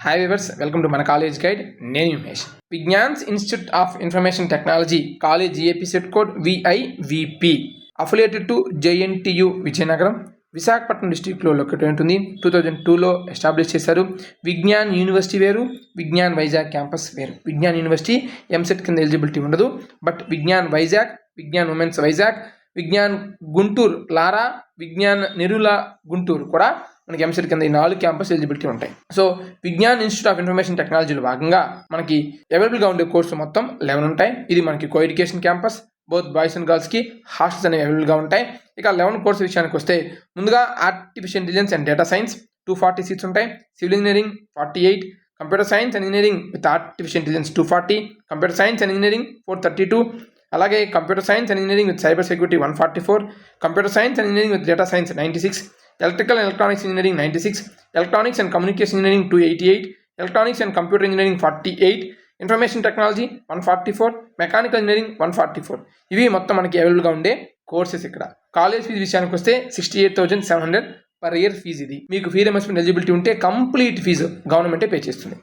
Hi viewers, welcome to మన college guide. నేను Umesh. Vignan's institute of information technology college AP set code VIVP affiliated to JNTU Vizianagaram, Visakhapatnam డిస్టిక్లో locate ఉంటుంది. 2002లో establish చేశారు. Vignan university వేరు, Vignan Vizag campus వేరు. Vignan university EAMCET కింద ఎలిజిబిలిటీ ఉండదు. బట్ విజ్ఞాన్ వైజాగ్, విజ్ఞాన్ ఉమెన్స్ వైజాగ్, విజ్ఞాన్ గుంటూరు లారా, విజ్ఞాన్ నెరుల గుంటూరు కూడా మనకి ఎంసెట్ కింద ఈ 4 క్యాంపస్ ఎలిజిబిలిటీ ఉంటాయి. So Vignan institute of information టెక్నాలజీలో భాగంగా మనకి అవైలబుల్గా ఉండే కోర్సు మొత్తం 11 ఉంటాయి. ఇది మనకి co education campus, both boys and గర్ల్స్కి హాస్టల్స్ అనేవి అవైలబుల్గా ఉంటాయి. ఇక 11 కోర్సు విషయానికి వస్తే ముందుగా artificial intelligence and data science 240 seats ఉంటాయి. Civil engineering 48, computer science and engineering with artificial intelligence 240, computer science and engineering 432, అలాగే computer science and engineering with cyber security 144, computer science and engineering with data science 96, electrical and electronics engineering 96, electronics and communication engineering 288, electronics and computer engineering 48, information technology 144, mechanical engineering 144. ఇవి మొత్తం మనకి అవైలబుల్గా ఉండే courses. ఇక్కడ college fee విషయానికి వస్తే 68,700 per year fee. ఇది మీకు ఫీ రియంబర్స్మెంట్ ఎలిజిబిలిటీ ఉంటే కంప్లీట్ ఫీజు గవర్నమెంటే పే చేస్తుంది.